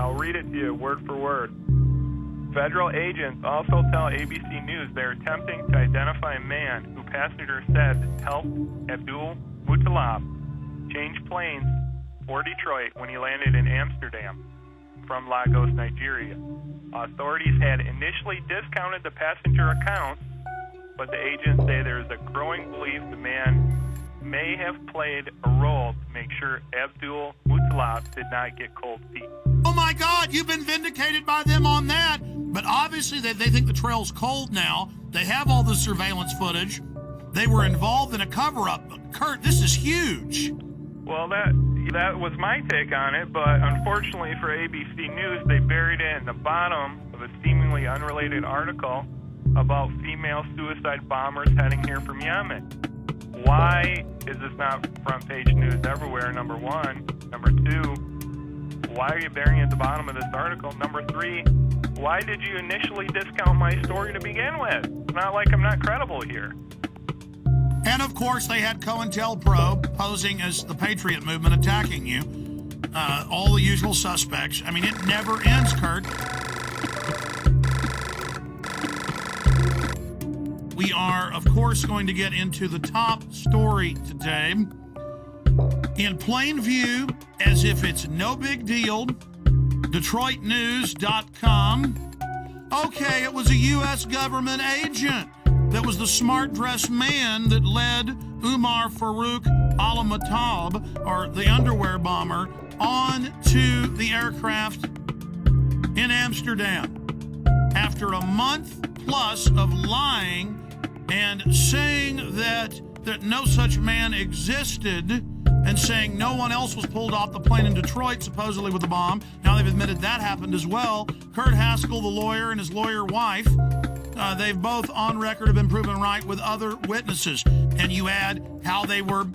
I'll read it to you word for word. Federal agents also tell ABC News they're attempting to identify a man who passengers said helped Abdul Muttalab change planes for Detroit when he landed in Amsterdam from Lagos, Nigeria. Authorities had initially discounted the passenger accounts, but the agents say there is a growing belief the man may have played a role to make sure Abdul Muttalab did not get cold feet. Oh my God, you've been vindicated by them on that. But obviously they think the trail's cold now. They have all the surveillance footage. They were involved in a cover-up. Kurt, this is huge. Well, that was my take on it, but unfortunately for ABC News, they buried it in the bottom of a seemingly unrelated article about female suicide bombers heading here from Yemen. Why is this not front page news everywhere, number one? Number two, why are you burying it at the bottom of this article? Number three, why did you initially discount my story to begin with? It's not like I'm not credible here. And of course, they had COINTELPRO posing as the Patriot movement attacking you. All the usual suspects. I mean, it never ends, Kurt. We are, of course, going to get into the top story today. In plain view, as if it's no big deal, DetroitNews.com. Okay, it was a U.S. government agent that was the smart-dressed man that led Umar Farouk al-Matab, or the underwear bomber, on to the aircraft in Amsterdam. After a month plus of lying and saying that no such man existed, and saying no one else was pulled off the plane in Detroit, supposedly with a bomb. Now they've admitted that happened as well. Kurt Haskell, the lawyer, and his lawyer wife, they've both on record have been proven right with other witnesses. And you add how they were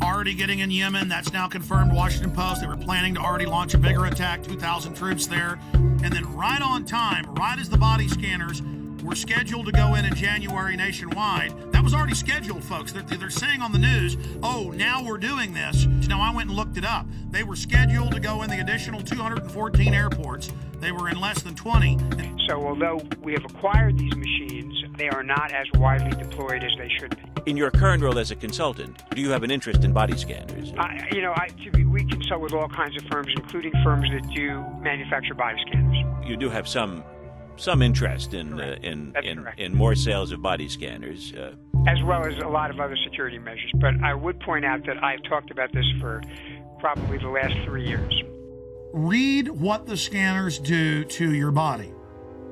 already getting in Yemen. That's now confirmed. Washington Post. They were planning to already launch a bigger attack, 2,000 troops there. And then right on time, right as the body scanners were scheduled to go in January nationwide. That was already scheduled, folks. They're saying on the news, oh, now we're doing this. Now, I went and looked it up. They were scheduled to go in the additional 214 airports. They were in less than 20. So although we have acquired these machines, they are not as widely deployed as they should be. In your current role as a consultant, do you have an interest in body scanners? We consult with all kinds of firms, including firms that do manufacture body scanners. You do have some interest in more sales of body scanners, as well as a lot of other security measures. But I would point out that I've talked about this for probably the last 3 years. Read what the scanners do to your body.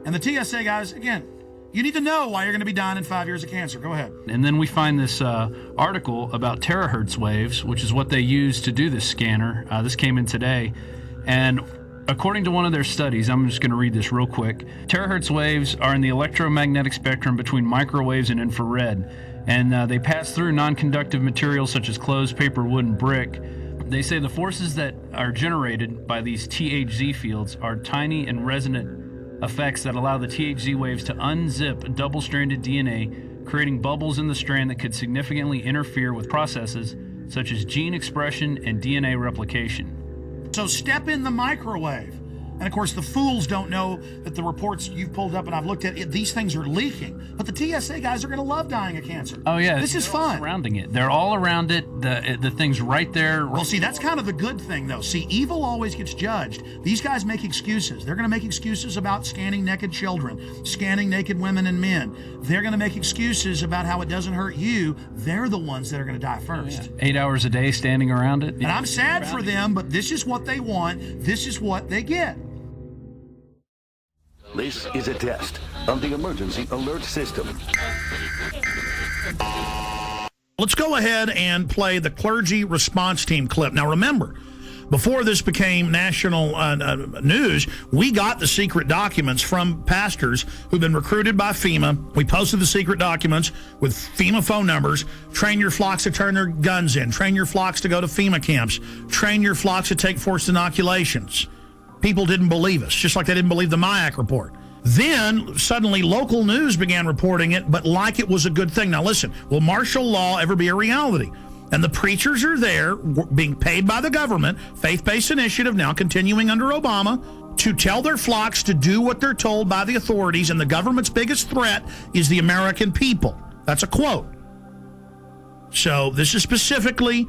And the TSA guys, again, you need to know why you're going to be dying in 5 years of cancer. Go ahead. And then we find this article about terahertz waves, which is what they use to do this scanner. This came in today. And according to one of their studies, I'm just going to read this real quick. Terahertz waves are in the electromagnetic spectrum between microwaves and infrared. And they pass through non-conductive materials such as clothes, paper, wood, and brick. They say the forces that are generated by these THZ fields are tiny and resonant effects that allow the THZ waves to unzip double-stranded DNA, creating bubbles in the strand that could significantly interfere with processes such as gene expression and DNA replication. So step in the microwave. And of course, the fools don't know that the reports you've pulled up and I've looked at, these things are leaking. But the TSA guys are going to love dying of cancer. Oh, yeah. This is fun. Surrounding it. They're all around it. The thing's right there. Well, see, that's kind of the good thing, though. See, evil always gets judged. These guys make excuses. They're going to make excuses about scanning naked children, scanning naked women and men. They're going to make excuses about how it doesn't hurt you. They're the ones that are going to die first. Oh, yeah. 8 hours a day standing around it. And I'm sad for them, but this is what they want. This is what they get. This is a test of the emergency alert system. Let's go ahead and play the clergy response team clip. Now remember, before this became national news, we got the secret documents from pastors who've been recruited by FEMA. We posted the secret documents with FEMA phone numbers. Train your flocks to turn their guns in. Train your flocks to go to FEMA camps. Train your flocks to take forced inoculations. People didn't believe us, just like they didn't believe the MIAC report. Then suddenly local news began reporting it, but like it was a good thing. Now listen, will martial law ever be a reality? And the preachers are there being paid by the government, faith-based initiative now continuing under Obama. to tell their flocks to do what they're told by the authorities, and the government's biggest threat is the American people. That's a quote. So this is specifically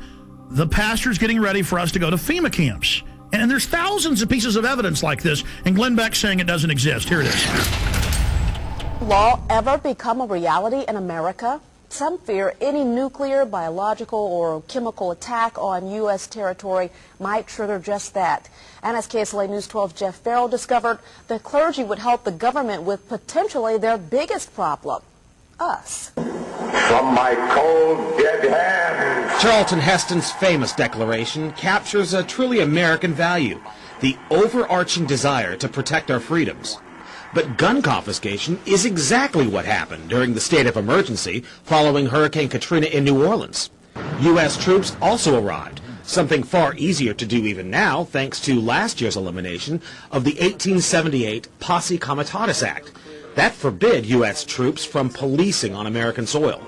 the pastors getting ready for us to go to FEMA camps. And there's thousands of pieces of evidence like this, and Glenn Beck's saying it doesn't exist. Here it is. Law ever become a reality in America? Some fear any nuclear, biological, or chemical attack on U.S. territory might trigger just that. And as KSLA News 12's Jeff Farrell discovered, the clergy would help the government with potentially their biggest problem, us. From my cold, dead hands. Charlton Heston's famous declaration captures a truly American value, the overarching desire to protect our freedoms. But gun confiscation is exactly what happened during the state of emergency following Hurricane Katrina in New Orleans. U.S. troops also arrived, something far easier to do even now thanks to last year's elimination of the 1878 Posse Comitatus Act. That forbid U.S. troops from policing on American soil.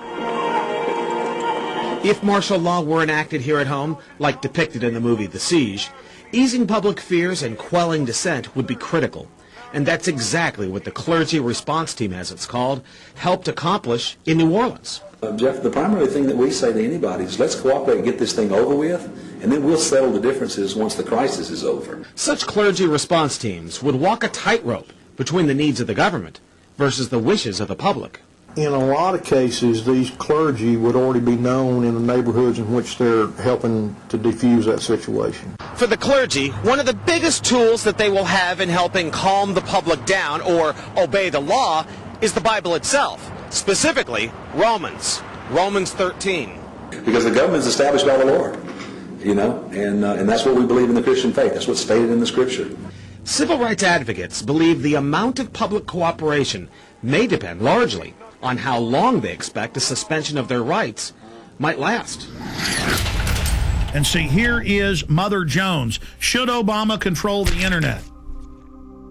If martial law were enacted here at home, like depicted in the movie The Siege, easing public fears and quelling dissent would be critical. And that's exactly what the clergy response team, as it's called, helped accomplish in New Orleans. Jeff, the primary thing that we say to anybody is let's cooperate and get this thing over with, and then we'll settle the differences once the crisis is over. Such clergy response teams would walk a tightrope between the needs of the government versus the wishes of the public. In a lot of cases, these clergy would already be known in the neighborhoods in which they're helping to defuse that situation. For the clergy, one of the biggest tools that they will have in helping calm the public down or obey the law is the Bible itself, specifically Romans 13. Because the government is established by the Lord, and that's what we believe in the Christian faith. That's what's stated in the Scripture. Civil rights advocates believe the amount of public cooperation may depend largely on how long they expect a suspension of their rights might last. And see, here is Mother Jones. Should Obama control the internet?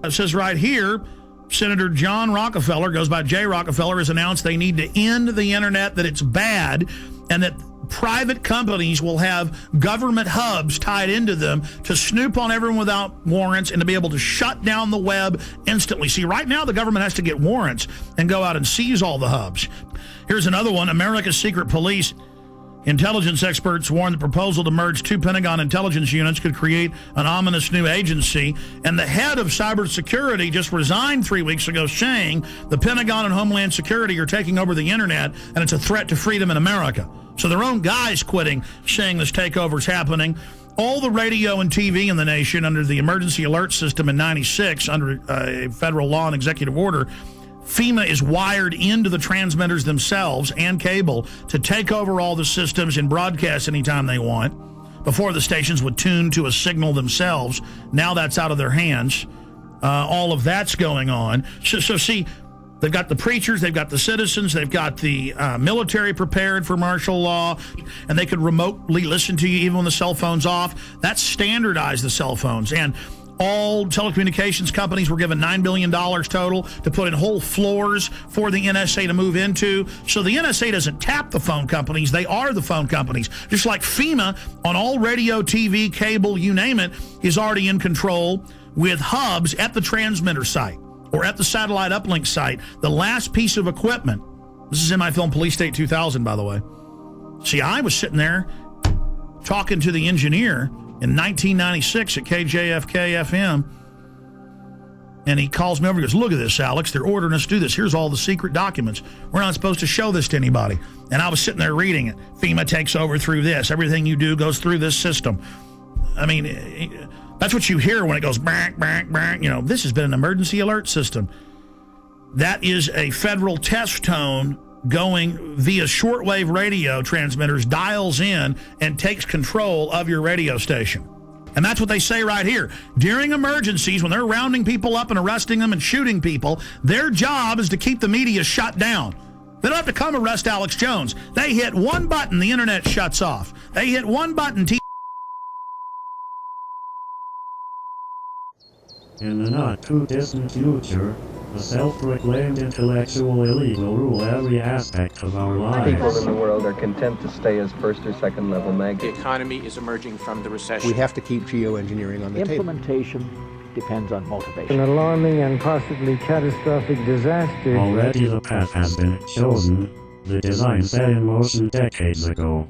It says right here, Senator John Rockefeller, goes by J. Rockefeller, has announced they need to end the internet, that it's bad, and that private companies will have government hubs tied into them to snoop on everyone without warrants and to be able to shut down the web instantly. See, right now the government has to get warrants and go out and seize all the hubs. Here's another one. America's secret police. Intelligence experts warn the proposal to merge two Pentagon intelligence units could create an ominous new agency. And the head of cybersecurity just resigned 3 weeks ago, saying the Pentagon and Homeland Security are taking over the internet and it's a threat to freedom in America. So their own guys quitting, saying this takeover is happening. All the radio and TV in the nation under the emergency alert system in 96, under a federal law and executive order, FEMA is wired into the transmitters themselves and cable to take over all the systems and broadcast anytime they want. Before, the stations would tune to a signal themselves. Now that's out of their hands. All of that's going on. So see, they've got the preachers, they've got the citizens, they've got the military prepared for martial law, and they could remotely listen to you even when the cell phone's off. That's standardized the cell phones. And all telecommunications companies were given $9 billion total to put in whole floors for the NSA to move into. So the NSA doesn't tap the phone companies. They are the phone companies. Just like FEMA on all radio, TV, cable, you name it, is already in control with hubs at the transmitter site or at the satellite uplink site. The last piece of equipment. This is in my film Police State 2000, by the way. See, I was sitting there talking to the engineer in 1996 at KJFK FM, and he calls me over and goes, look at this, Alex. They're ordering us to do this. Here's all the secret documents. We're not supposed to show this to anybody. And I was sitting there reading it. FEMA takes over through this. Everything you do goes through this system. I mean, that's what you hear when it goes, bang, bang, bang. This has been an emergency alert system. That is a federal test tone going via shortwave radio transmitters, dials in, and takes control of your radio station. And that's what they say right here. During emergencies, when they're rounding people up and arresting them and shooting people, their job is to keep the media shut down. They don't have to come arrest Alex Jones. They hit one button, the internet shuts off. They hit one button, In the not-too-distant future, the self-proclaimed intellectual elite will rule every aspect of our lives. People in the world are content to stay as first or second level maggots. The economy is emerging from the recession. We have to keep geoengineering on the Implementation depends on motivation. An alarming and possibly catastrophic disaster. Already the path has been chosen. The design set in motion decades ago.